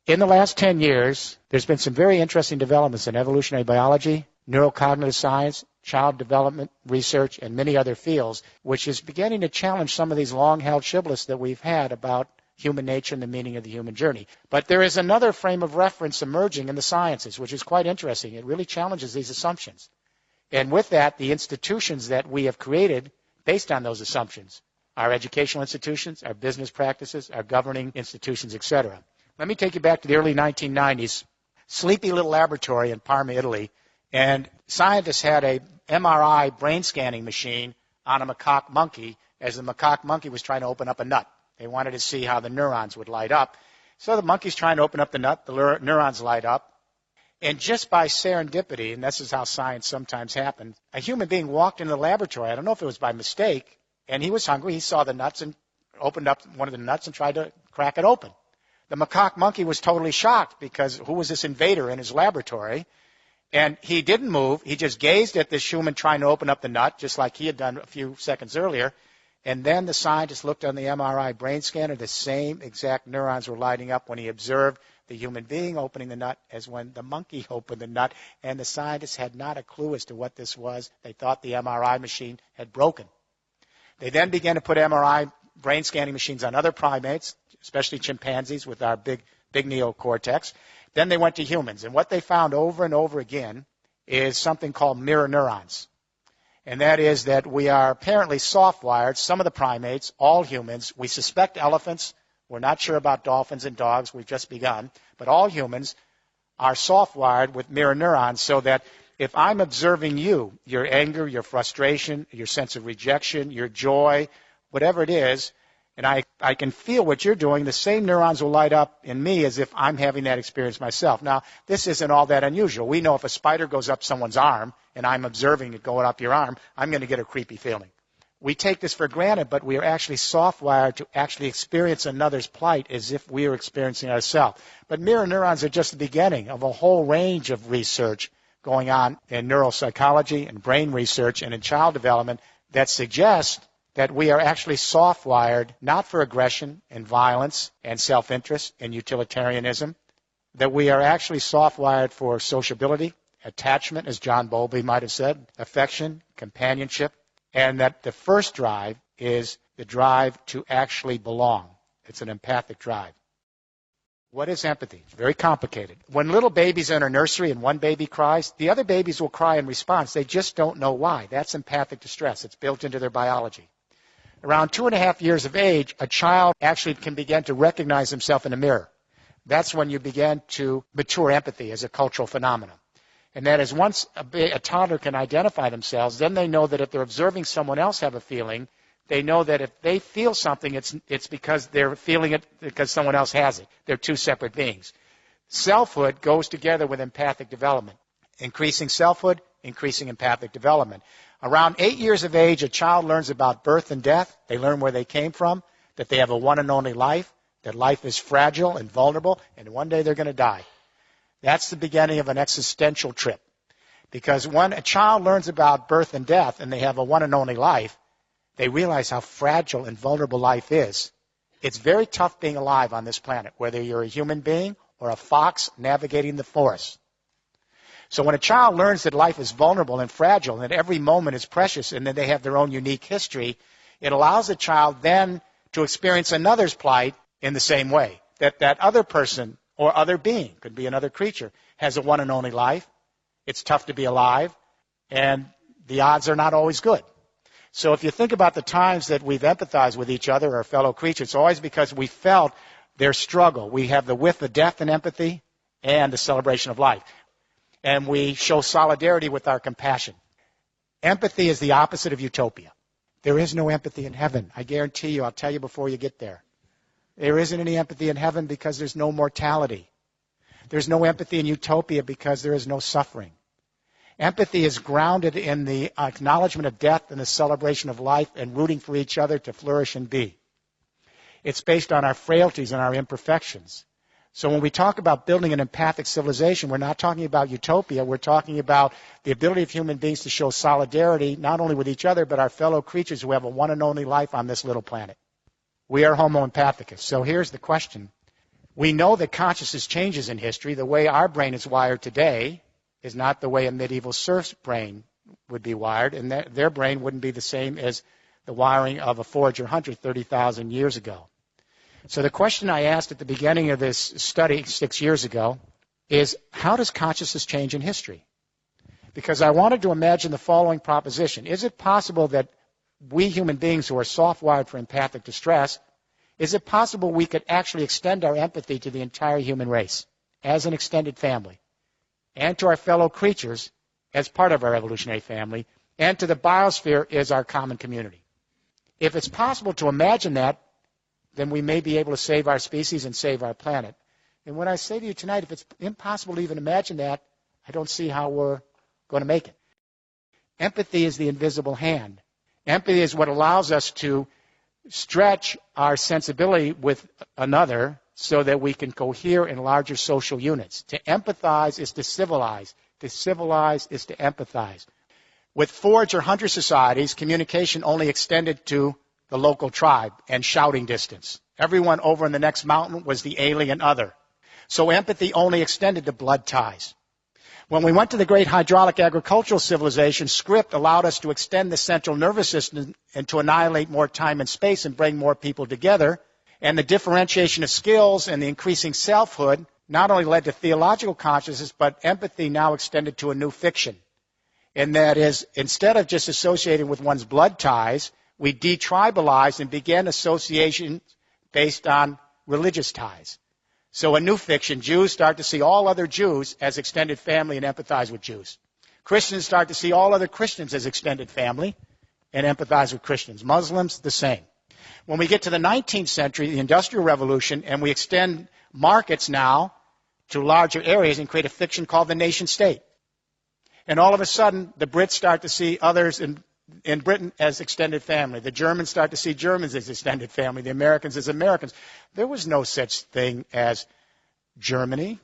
In the last 10 years, there's been some very interesting developments in evolutionary biology, neurocognitive science, child development research, and many other fields, which is beginning to challenge some of these long-held shibboleths that we've had about human nature and the meaning of the human journey. But there is another frame of reference emerging in the sciences, which is quite interesting. It really challenges these assumptions. And with that, the institutions that we have created based on those assumptions, our educational institutions, our business practices, our governing institutions, etc. Let me take you back to the early 1990s, sleepy little laboratory in Parma, Italy, and scientists had a MRI brain scanning machine on a macaque monkey as the macaque monkey was trying to open up a nut. They wanted to see how the neurons would light up. So the monkey's trying to open up the nut, the neurons light up, and just by serendipity, and this is how science sometimes happens, a human being walked into the laboratory. I don't know if it was by mistake, and he was hungry. He saw the nuts and opened up one of the nuts and tried to crack it open. The macaque monkey was totally shocked because who was this invader in his laboratory? And he didn't move. He just gazed at this human trying to open up the nut, just like he had done a few seconds earlier. And then the scientist looked on the MRI brain scanner. The same exact neurons were lighting up when he observed the human being opening the nut as when the monkey opened the nut. And the scientists had not a clue as to what this was. They thought the MRI machine had broken. They then began to put MRI brain scanning machines on other primates, especially chimpanzees with our big neocortex. Then they went to humans. And what they found over and over again is something called mirror neurons. And that is that we are apparently soft-wired, some of the primates, all humans. We suspect elephants. We're not sure about dolphins and dogs. We've just begun. But all humans are soft-wired with mirror neurons so that if I'm observing you, your anger, your frustration, your sense of rejection, your joy, whatever it is, and I can feel what you're doing, the same neurons will light up in me as if I'm having that experience myself. Now, this isn't all that unusual. We know if a spider goes up someone's arm and I'm observing it going up your arm, I'm going to get a creepy feeling. We take this for granted, but we are actually soft-wired to actually experience another's plight as if we are experiencing ourselves. But mirror neurons are just the beginning of a whole range of research going on in neuropsychology and brain research and in child development that suggests that we are actually soft-wired, not for aggression and violence and self-interest and utilitarianism, that we are actually soft-wired for sociability, attachment, as John Bowlby might have said, affection, companionship, and that the first drive is the drive to actually belong. It's an empathic drive. What is empathy? It's very complicated. When little babies enter nursery and one baby cries, the other babies will cry in response. They just don't know why. That's empathic distress. It's built into their biology. Around 2.5 years of age, a child actually can begin to recognize himself in a mirror. That's when you begin to mature empathy as a cultural phenomenon. And that is once a toddler can identify themselves, then they know that if they're observing someone else have a feeling, they know that if they feel something, it's because they're feeling it because someone else has it. They're two separate beings. Selfhood goes together with empathic development. Increasing selfhood, increasing empathic development. Around 8 years of age, a child learns about birth and death. They learn where they came from, that they have a one and only life, that life is fragile and vulnerable, and one day they're going to die. That's the beginning of an existential trip. Because when a child learns about birth and death and they have a one and only life, they realize how fragile and vulnerable life is. It's very tough being alive on this planet, whether you're a human being or a fox navigating the forest. So when a child learns that life is vulnerable and fragile and that every moment is precious and that they have their own unique history, it allows the child then to experience another's plight in the same way. That other person or other being, could be another creature, has a one and only life. It's tough to be alive, and the odds are not always good. So if you think about the times that we've empathized with each other, our fellow creatures, it's always because we felt their struggle. We have the width of death in empathy and the celebration of life. And we show solidarity with our compassion. Empathy is the opposite of utopia. There is no empathy in heaven. I guarantee you, I'll tell you before you get there. There isn't any empathy in heaven because there's no mortality. There's no empathy in utopia because there is no suffering. Empathy is grounded in the acknowledgement of death and the celebration of life and rooting for each other to flourish and be. It's based on our frailties and our imperfections. So when we talk about building an empathic civilization, we're not talking about utopia. We're talking about the ability of human beings to show solidarity not only with each other but our fellow creatures who have a one and only life on this little planet. We are Homo empathicus. So here's the question. We know that consciousness changes in history. The way our brain is wired today is not the way a medieval serf's brain would be wired, and their brain wouldn't be the same as the wiring of a forager hunter 30,000 years ago. So the question I asked at the beginning of this study 6 years ago is, how does consciousness change in history? Because I wanted to imagine the following proposition. Is it possible that we human beings who are soft-wired for empathic distress, is it possible we could actually extend our empathy to the entire human race as an extended family, and to our fellow creatures as part of our evolutionary family, and to the biosphere as our common community? If it's possible to imagine that, then we may be able to save our species and save our planet. And when I say to you tonight, if it's impossible to even imagine that, I don't see how we're going to make it. Empathy is the invisible hand. Empathy is what allows us to stretch our sensibility with another so that we can cohere in larger social units. To empathize is to civilize. To civilize is to empathize. With forage or hunter societies, communication only extended to the local tribe and shouting distance. Everyone over in the next mountain was the alien other. So empathy only extended to blood ties. When we went to the great hydraulic agricultural civilization, script allowed us to extend the central nervous system and to annihilate more time and space and bring more people together. And the differentiation of skills and the increasing selfhood not only led to theological consciousness, but empathy now extended to a new fiction. And that is, instead of just associating with one's blood ties, we detribalized and began association based on religious ties. So a new fiction, Jews start to see all other Jews as extended family and empathize with Jews. Christians start to see all other Christians as extended family and empathize with Christians. Muslims, the same. When we get to the 19th century, the Industrial Revolution, and we extend markets now to larger areas and create a fiction called the nation state. And all of a sudden, the Brits start to see others in Britain as extended family. The Germans start to see Germans as extended family. The Americans as Americans. There was no such thing as Germany.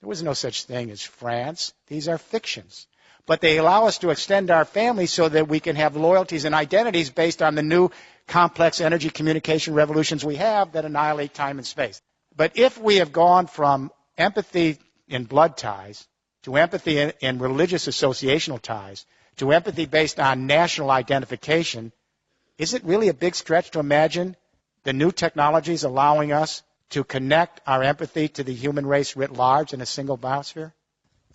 There was no such thing as France. These are fictions. But they allow us to extend our family so that we can have loyalties and identities based on the new complex energy communication revolutions we have that annihilate time and space. But if we have gone from empathy in blood ties to empathy in religious associational ties, to empathy based on national identification, is it really a big stretch to imagine the new technologies allowing us to connect our empathy to the human race writ large in a single biosphere?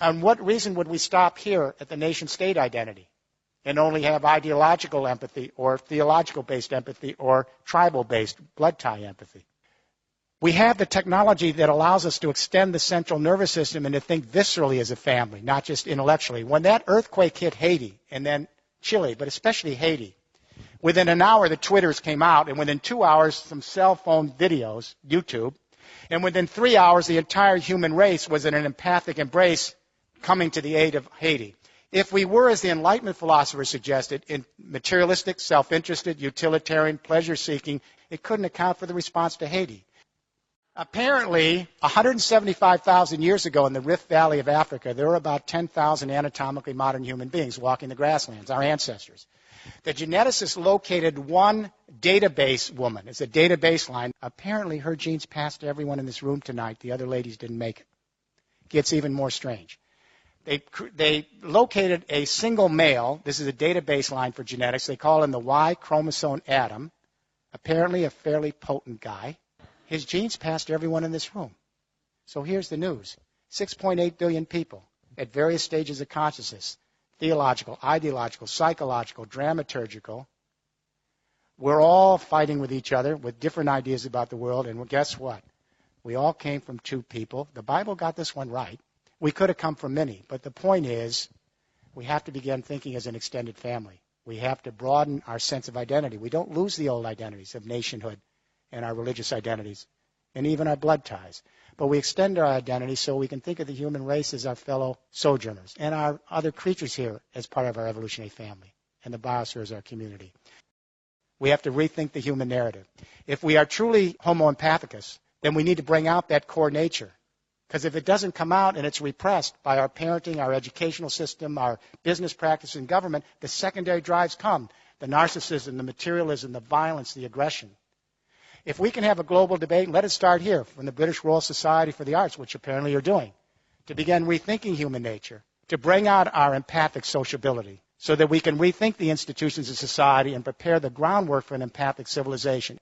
On what reason would we stop here at the nation-state identity and only have ideological empathy or theological-based empathy or tribal-based blood tie empathy? We have the technology that allows us to extend the central nervous system and to think viscerally as a family, not just intellectually. When that earthquake hit Haiti, and then Chile, but especially Haiti, within an hour the Twitters came out, and within 2 hours some cell phone videos, YouTube, and within 3 hours the entire human race was in an empathic embrace coming to the aid of Haiti. If we were, as the Enlightenment philosophers suggested, in materialistic, self-interested, utilitarian, pleasure-seeking, it couldn't account for the response to Haiti. Apparently, 175,000 years ago in the Rift Valley of Africa, there were about 10,000 anatomically modern human beings walking the grasslands, our ancestors. The geneticists located one database woman. It's a database line. Apparently, her genes passed to everyone in this room tonight. The other ladies didn't make it. Gets even more strange. They located a single male. This is a database line for genetics. They call him the Y chromosome Adam. Apparently a fairly potent guy. His genes passed to everyone in this room. So here's the news. 6.8 billion people at various stages of consciousness, theological, ideological, psychological, dramaturgical. We're all fighting with each other with different ideas about the world, and guess what? We all came from two people. The Bible got this one right. We could have come from many, but the point is we have to begin thinking as an extended family. We have to broaden our sense of identity. We don't lose the old identities of nationhood and our religious identities and even our blood ties. But we extend our identity so we can think of the human race as our fellow sojourners and our other creatures here as part of our evolutionary family and the biosphere as our community. We have to rethink the human narrative. If we are truly homo empathicus, then we need to bring out that core nature. Because if it doesn't come out and it's repressed by our parenting, our educational system, our business practice and government, the secondary drives come. The narcissism, the materialism, the violence, the aggression. If we can have a global debate, let it start here from the British Royal Society for the Arts, which apparently you're doing, to begin rethinking human nature, to bring out our empathic sociability so that we can rethink the institutions of society and prepare the groundwork for an empathic civilization.